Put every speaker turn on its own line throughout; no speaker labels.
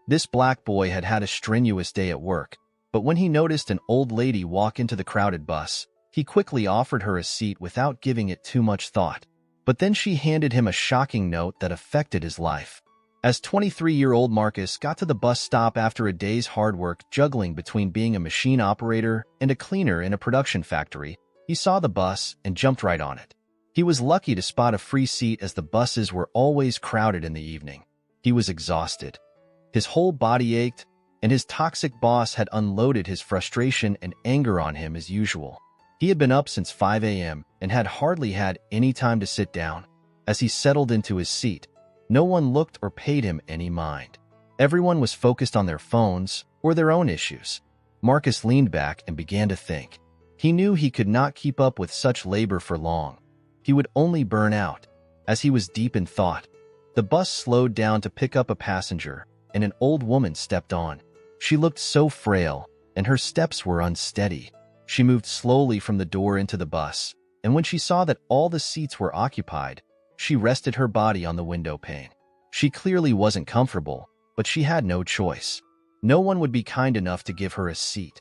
This black boy had had a strenuous day at work, but when he noticed an old lady walk into the crowded bus, he quickly offered her a seat without giving it too much thought. But then she handed him a shocking note that affected his life. As 23-year-old Marcus got to the bus stop after a day's hard work juggling between being a machine operator and a cleaner in a production factory, he saw the bus and jumped right on it. He was lucky to spot a free seat as the buses were always crowded in the evening. He was exhausted. His whole body ached, and his toxic boss had unloaded his frustration and anger on him as usual. He had been up since 5 a.m. and had hardly had any time to sit down. As he settled into his seat, no one looked or paid him any mind. Everyone was focused on their phones or their own issues. Marcus leaned back and began to think. He knew he could not keep up with such labor for long. He would only burn out. As he was deep in thought, the bus slowed down to pick up a passenger, and an old woman stepped on. She looked so frail, and her steps were unsteady. She moved slowly from the door into the bus, and when she saw that all the seats were occupied, she rested her body on the window pane. She clearly wasn't comfortable, but she had no choice. No one would be kind enough to give her a seat.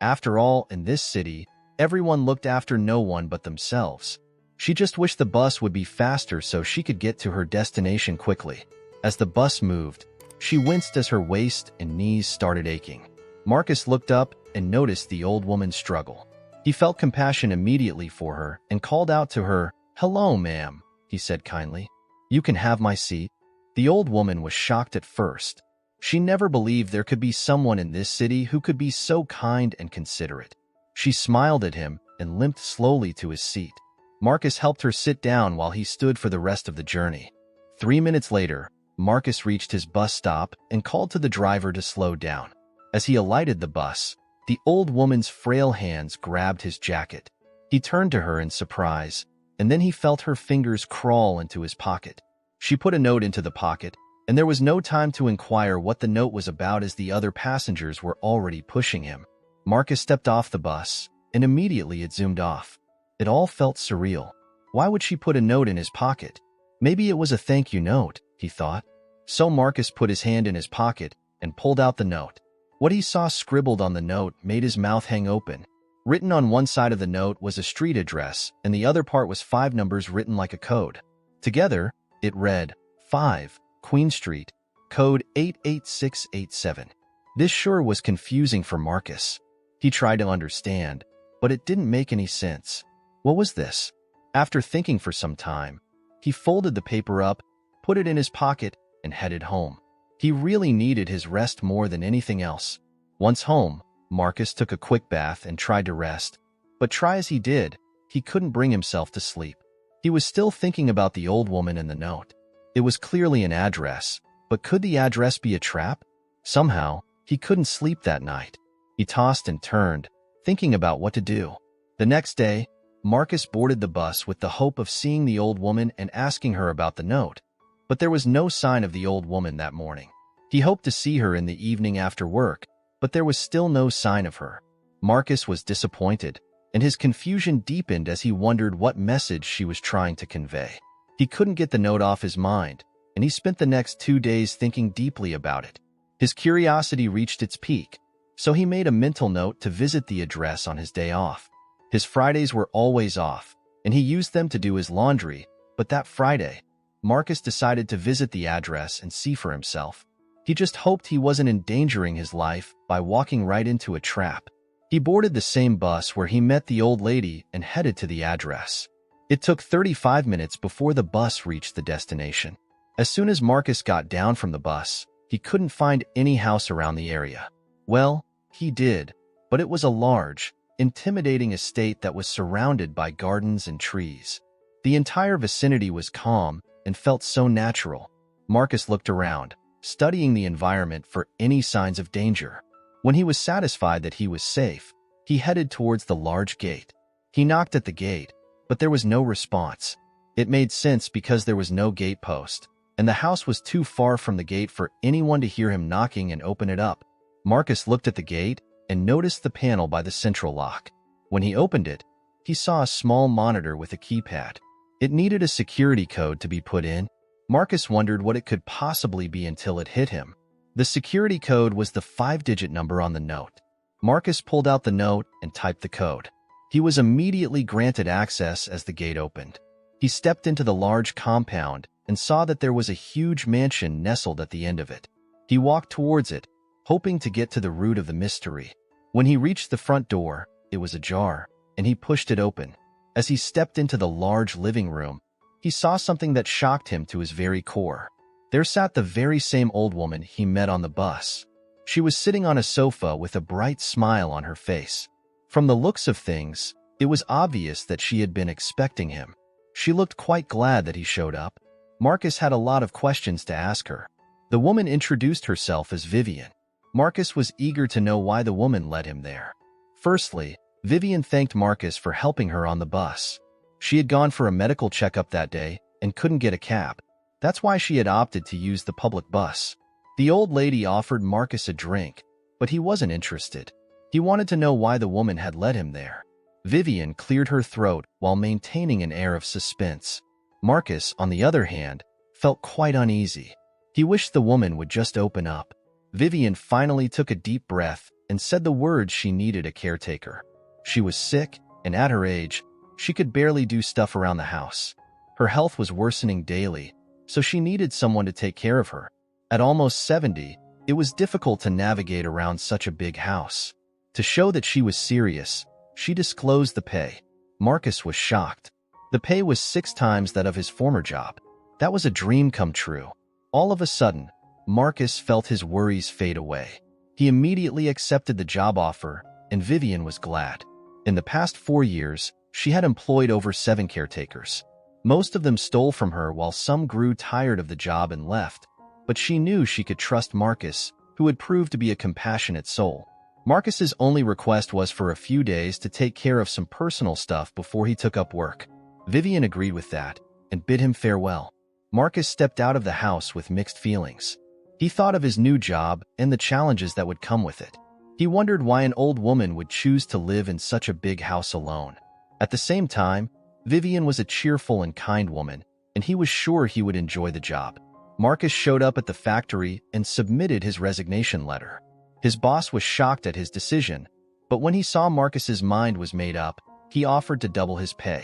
After all, in this city, everyone looked after no one but themselves. She just wished the bus would be faster so she could get to her destination quickly. As the bus moved, she winced as her waist and knees started aching. Marcus looked up and noticed the old woman's struggle. He felt compassion immediately for her and called out to her. "Hello, ma'am," he said kindly. "You can have my seat." The old woman was shocked at first. She never believed there could be someone in this city who could be so kind and considerate. She smiled at him and limped slowly to his seat. Marcus helped her sit down while he stood for the rest of the journey. 3 minutes later, Marcus reached his bus stop and called to the driver to slow down. As he alighted the bus, the old woman's frail hands grabbed his jacket. He turned to her in surprise, and then he felt her fingers crawl into his pocket. She put a note into the pocket, and there was no time to inquire what the note was about as the other passengers were already pushing him. Marcus stepped off the bus, and immediately it zoomed off. It all felt surreal. Why would she put a note in his pocket? Maybe it was a thank you note, he thought. So Marcus put his hand in his pocket and pulled out the note. What he saw scribbled on the note made his mouth hang open. Written on one side of the note was a street address, and the other part was 5 numbers written like a code. Together, it read, 5, Queen Street, code 88687. This sure was confusing for Marcus. He tried to understand, but it didn't make any sense. What was this? After thinking for some time, he folded the paper up, put it in his pocket, and headed home. He really needed his rest more than anything else. Once home, Marcus took a quick bath and tried to rest. But try as he did, he couldn't bring himself to sleep. He was still thinking about the old woman in the note. It was clearly an address, but could the address be a trap? Somehow, he couldn't sleep that night. He tossed and turned, thinking about what to do. The next day, Marcus boarded the bus with the hope of seeing the old woman and asking her about the note. But there was no sign of the old woman that morning. He hoped to see her in the evening after work, but there was still no sign of her. Marcus was disappointed, and his confusion deepened as he wondered what message she was trying to convey. He couldn't get the note off his mind, and he spent the next 2 days thinking deeply about it. His curiosity reached its peak, so he made a mental note to visit the address on his day off. His Fridays were always off, and he used them to do his laundry, but that Friday, Marcus decided to visit the address and see for himself. He just hoped he wasn't endangering his life by walking right into a trap. He boarded the same bus where he met the old lady and headed to the address. It took 35 minutes before the bus reached the destination. As soon as Marcus got down from the bus, he couldn't find any house around the area. Well, he did, but it was a large, intimidating estate that was surrounded by gardens and trees. The entire vicinity was calm and felt so natural. Marcus looked around, studying the environment for any signs of danger. When he was satisfied that he was safe, he headed towards the large gate. He knocked at the gate, but there was no response. It made sense because there was no gate post, and the house was too far from the gate for anyone to hear him knocking and open it up. Marcus looked at the gate and noticed the panel by the central lock. When he opened it, he saw a small monitor with a keypad. It needed a security code to be put in. Marcus wondered what it could possibly be until it hit him. The security code was the 5-digit number on the note. Marcus pulled out the note and typed the code. He was immediately granted access as the gate opened. He stepped into the large compound and saw that there was a huge mansion nestled at the end of it. He walked towards it, hoping to get to the root of the mystery. When he reached the front door, it was ajar, and he pushed it open. As he stepped into the large living room, he saw something that shocked him to his very core. There sat the very same old woman he met on the bus. She was sitting on a sofa with a bright smile on her face. From the looks of things, it was obvious that she had been expecting him. She looked quite glad that he showed up. Marcus had a lot of questions to ask her. The woman introduced herself as Vivian. Marcus was eager to know why the woman led him there. Firstly, Vivian thanked Marcus for helping her on the bus. She had gone for a medical checkup that day and couldn't get a cab. That's why she had opted to use the public bus. The old lady offered Marcus a drink, but he wasn't interested. He wanted to know why the woman had led him there. Vivian cleared her throat while maintaining an air of suspense. Marcus, on the other hand, felt quite uneasy. He wished the woman would just open up. Vivian finally took a deep breath and said the words she needed a caretaker. She was sick, and at her age, she could barely do stuff around the house. Her health was worsening daily, so she needed someone to take care of her. At almost 70, it was difficult to navigate around such a big house. To show that she was serious, she disclosed the pay. Marcus was shocked. The pay was 6 times that of his former job. That was a dream come true. All of a sudden, Marcus felt his worries fade away. He immediately accepted the job offer, and Vivian was glad. In the past 4 years, she had employed over 7 caretakers. Most of them stole from her while some grew tired of the job and left, but she knew she could trust Marcus, who had proved to be a compassionate soul. Marcus's only request was for a few days to take care of some personal stuff before he took up work. Vivian agreed with that and bid him farewell. Marcus stepped out of the house with mixed feelings. He thought of his new job and the challenges that would come with it. He wondered why an old woman would choose to live in such a big house alone. At the same time, Vivian was a cheerful and kind woman, and he was sure he would enjoy the job. Marcus showed up at the factory and submitted his resignation letter. His boss was shocked at his decision, but when he saw Marcus's mind was made up, he offered to double his pay.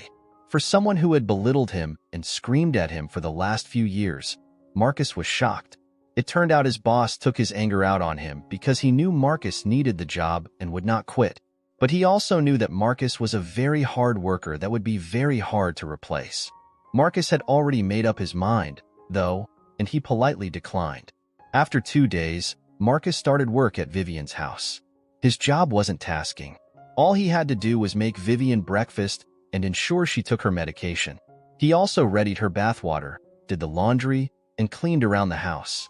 For someone who had belittled him and screamed at him for the last few years, Marcus was shocked. It turned out his boss took his anger out on him because he knew Marcus needed the job and would not quit. But he also knew that Marcus was a very hard worker that would be very hard to replace. Marcus had already made up his mind, though, and he politely declined. After 2 days, Marcus started work at Vivian's house. His job wasn't tasking. All he had to do was make Vivian breakfast and ensure she took her medication. He also readied her bathwater, did the laundry, and cleaned around the house.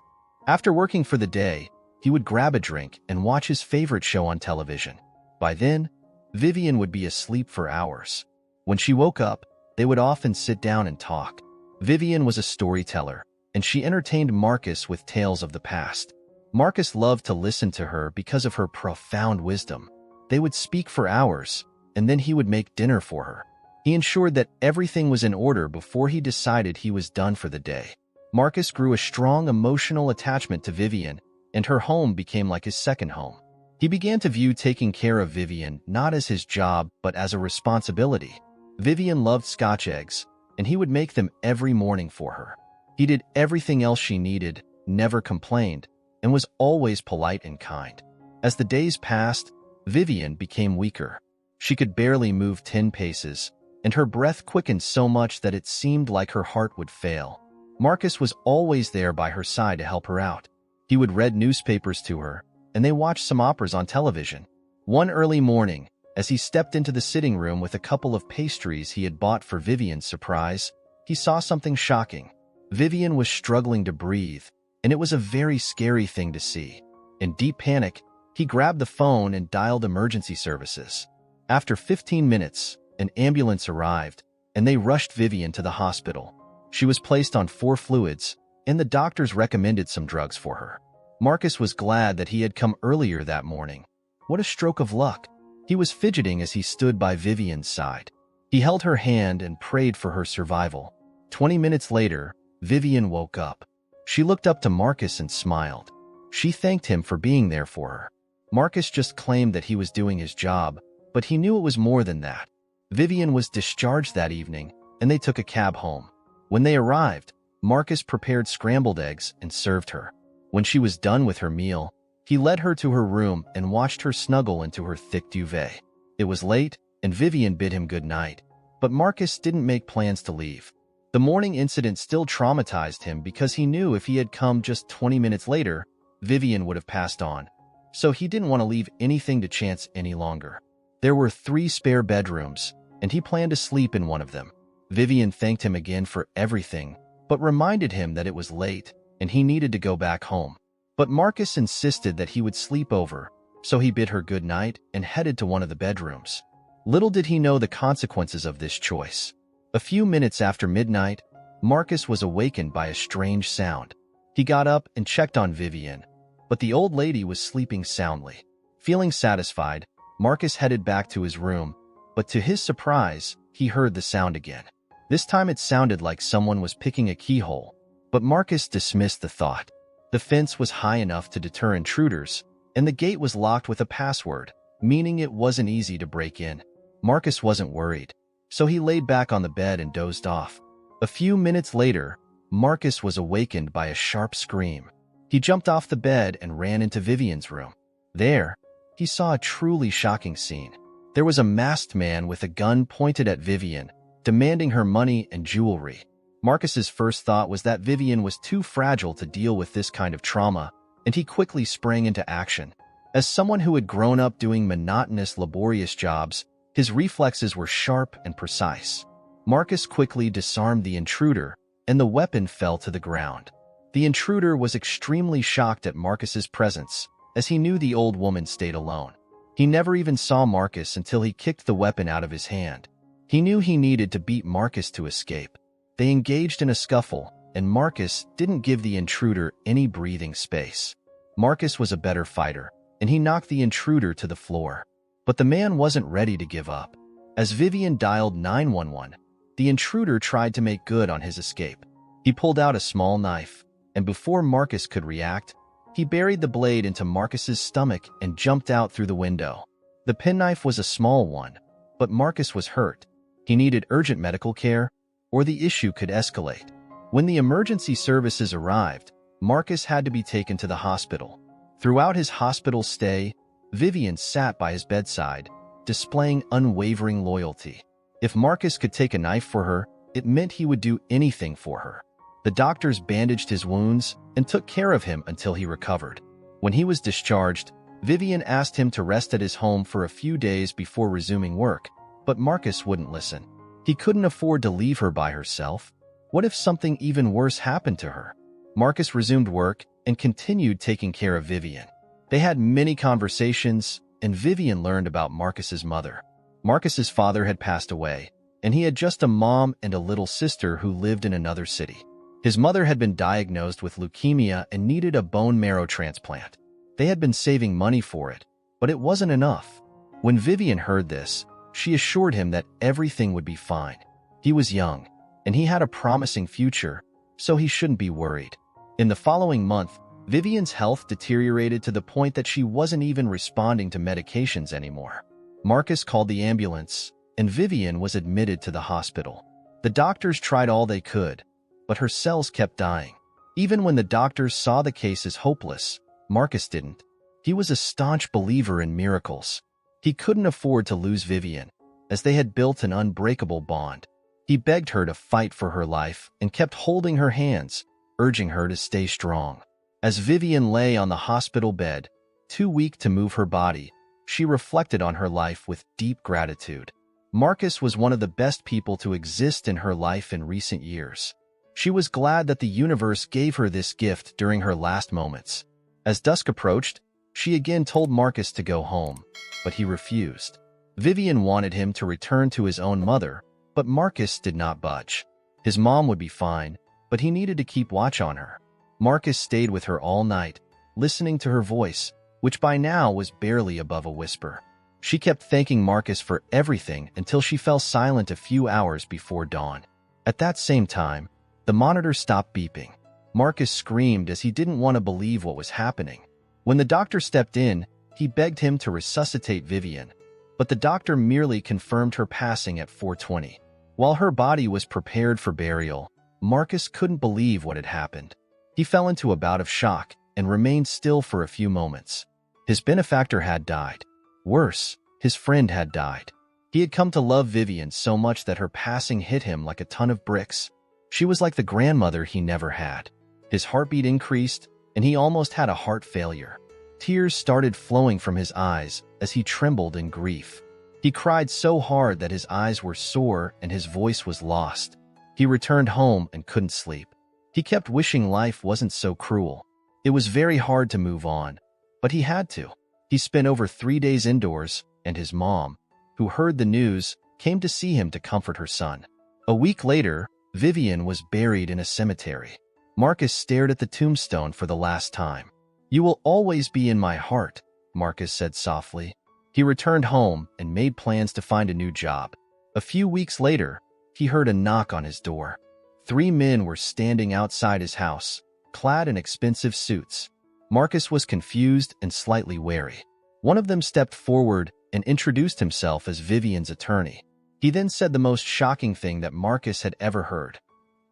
After working for the day, he would grab a drink and watch his favorite show on television. By then, Vivian would be asleep for hours. When she woke up, they would often sit down and talk. Vivian was a storyteller, and she entertained Marcus with tales of the past. Marcus loved to listen to her because of her profound wisdom. They would speak for hours, and then he would make dinner for her. He ensured that everything was in order before he decided he was done for the day. Marcus grew a strong emotional attachment to Vivian, and her home became like his second home. He began to view taking care of Vivian not as his job, but as a responsibility. Vivian loved Scotch eggs, and he would make them every morning for her. He did everything else she needed, never complained, and was always polite and kind. As the days passed, Vivian became weaker. She could barely move 10 paces, and her breath quickened so much that it seemed like her heart would fail. Marcus was always there by her side to help her out. He would read newspapers to her, and they watched some operas on television. One early morning, as he stepped into the sitting room with a couple of pastries he had bought for Vivian's surprise, he saw something shocking. Vivian was struggling to breathe, and it was a very scary thing to see. In deep panic, he grabbed the phone and dialed emergency services. After 15 minutes, an ambulance arrived, and they rushed Vivian to the hospital. She was placed on 4 fluids, and the doctors recommended some drugs for her. Marcus was glad that he had come earlier that morning. What a stroke of luck! He was fidgeting as he stood by Vivian's side. He held her hand and prayed for her survival. 20 minutes later, Vivian woke up. She looked up to Marcus and smiled. She thanked him for being there for her. Marcus just claimed that he was doing his job, but he knew it was more than that. Vivian was discharged that evening, and they took a cab home. When they arrived, Marcus prepared scrambled eggs and served her. When she was done with her meal, he led her to her room and watched her snuggle into her thick duvet. It was late, and Vivian bid him good night, but Marcus didn't make plans to leave. The morning incident still traumatized him because he knew if he had come just 20 minutes later, Vivian would have passed on. So he didn't want to leave anything to chance any longer. There were 3 spare bedrooms, and he planned to sleep in one of them. Vivian thanked him again for everything, but reminded him that it was late and he needed to go back home. But Marcus insisted that he would sleep over, so he bid her good night and headed to one of the bedrooms. Little did he know the consequences of this choice. A few minutes after midnight, Marcus was awakened by a strange sound. He got up and checked on Vivian, but the old lady was sleeping soundly. Feeling satisfied, Marcus headed back to his room, but to his surprise, he heard the sound again. This time it sounded like someone was picking a keyhole, but Marcus dismissed the thought. The fence was high enough to deter intruders, and the gate was locked with a password, meaning it wasn't easy to break in. Marcus wasn't worried, so he laid back on the bed and dozed off. A few minutes later, Marcus was awakened by a sharp scream. He jumped off the bed and ran into Vivian's room. There, he saw a truly shocking scene. There was a masked man with a gun pointed at Vivian, demanding her money and jewelry. Marcus's first thought was that Vivian was too fragile to deal with this kind of trauma, and he quickly sprang into action. As someone who had grown up doing monotonous, laborious jobs, his reflexes were sharp and precise. Marcus quickly disarmed the intruder, and the weapon fell to the ground. The intruder was extremely shocked at Marcus's presence, as he knew the old woman stayed alone. He never even saw Marcus until he kicked the weapon out of his hand. He knew he needed to beat Marcus to escape. They engaged in a scuffle, and Marcus didn't give the intruder any breathing space. Marcus was a better fighter, and he knocked the intruder to the floor. But the man wasn't ready to give up. As Vivian dialed 911, the intruder tried to make good on his escape. He pulled out a small knife, and before Marcus could react, he buried the blade into Marcus's stomach and jumped out through the window. The penknife was a small one, but Marcus was hurt. He needed urgent medical care, or the issue could escalate. When the emergency services arrived, Marcus had to be taken to the hospital. Throughout his hospital stay, Vivian sat by his bedside, displaying unwavering loyalty. If Marcus could take a knife for her, it meant he would do anything for her. The doctors bandaged his wounds and took care of him until he recovered. When he was discharged, Vivian asked him to rest at his home for a few days before resuming work, but Marcus wouldn't listen. He couldn't afford to leave her by herself. What if something even worse happened to her? Marcus resumed work and continued taking care of Vivian. They had many conversations, and Vivian learned about Marcus's mother. Marcus's father had passed away, and he had just a mom and a little sister who lived in another city. His mother had been diagnosed with leukemia and needed a bone marrow transplant. They had been saving money for it, but it wasn't enough. When Vivian heard this, she assured him that everything would be fine. He was young, and he had a promising future, so he shouldn't be worried. In the following month, Vivian's health deteriorated to the point that she wasn't even responding to medications anymore. Marcus called the ambulance, and Vivian was admitted to the hospital. The doctors tried all they could, but her cells kept dying. Even when the doctors saw the case as hopeless, Marcus didn't. He was a staunch believer in miracles. He couldn't afford to lose Vivian, as they had built an unbreakable bond. He begged her to fight for her life and kept holding her hands, urging her to stay strong. As Vivian lay on the hospital bed, too weak to move her body, she reflected on her life with deep gratitude. Marcus was one of the best people to exist in her life in recent years. She was glad that the universe gave her this gift during her last moments. As dusk approached, she again told Marcus to go home, but he refused. Vivian wanted him to return to his own mother, but Marcus did not budge. His mom would be fine, but he needed to keep watch on her. Marcus stayed with her all night, listening to her voice, which by now was barely above a whisper. She kept thanking Marcus for everything until she fell silent a few hours before dawn. At that same time, the monitor stopped beeping. Marcus screamed as he didn't want to believe what was happening. When the doctor stepped in, he begged him to resuscitate Vivian, but the doctor merely confirmed her passing at 4:20. While her body was prepared for burial, Marcus couldn't believe what had happened. He fell into a bout of shock and remained still for a few moments. His benefactor had died. Worse, his friend had died. He had come to love Vivian so much that her passing hit him like a ton of bricks. She was like the grandmother he never had. His heartbeat increased, and he almost had a heart failure. Tears started flowing from his eyes as he trembled in grief. He cried so hard that his eyes were sore and his voice was lost. He returned home and couldn't sleep. He kept wishing life wasn't so cruel. It was very hard to move on, but he had to. He spent over 3 days indoors, and his mom, who heard the news, came to see him to comfort her son. A week later, Vivian was buried in a cemetery. Marcus stared at the tombstone for the last time. "You will always be in my heart," Marcus said softly. He returned home and made plans to find a new job. A few weeks later, he heard a knock on his door. 3 men were standing outside his house, clad in expensive suits. Marcus was confused and slightly wary. One of them stepped forward and introduced himself as Vivian's attorney. He then said the most shocking thing that Marcus had ever heard.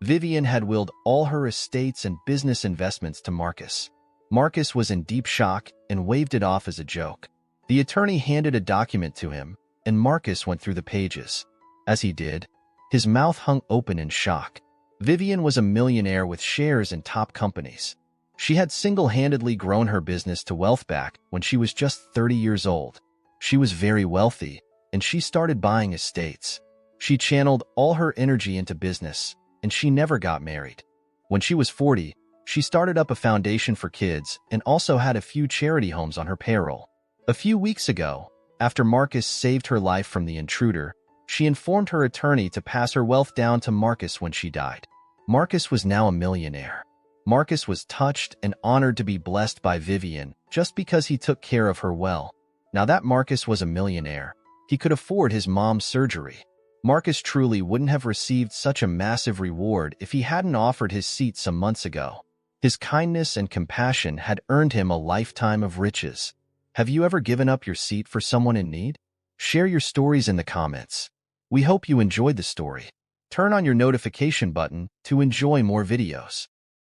Vivian had willed all her estates and business investments to Marcus. Marcus was in deep shock and waved it off as a joke. The attorney handed a document to him, and Marcus went through the pages. As he did, his mouth hung open in shock. Vivian was a millionaire with shares in top companies. She had single-handedly grown her business to wealth back when she was just 30 years old. She was very wealthy, and she started buying estates. She channeled all her energy into business, and she never got married. When she was 40, she started up a foundation for kids and also had a few charity homes on her payroll. A few weeks ago, after Marcus saved her life from the intruder, she informed her attorney to pass her wealth down to Marcus when she died. Marcus was now a millionaire. Marcus was touched and honored to be blessed by Vivian just because he took care of her well. Now that Marcus was a millionaire, he could afford his mom's surgery. Marcus truly wouldn't have received such a massive reward if he hadn't offered his seat some months ago. His kindness and compassion had earned him a lifetime of riches. Have you ever given up your seat for someone in need? Share your stories in the comments. We hope you enjoyed the story. Turn on your notification button to enjoy more videos.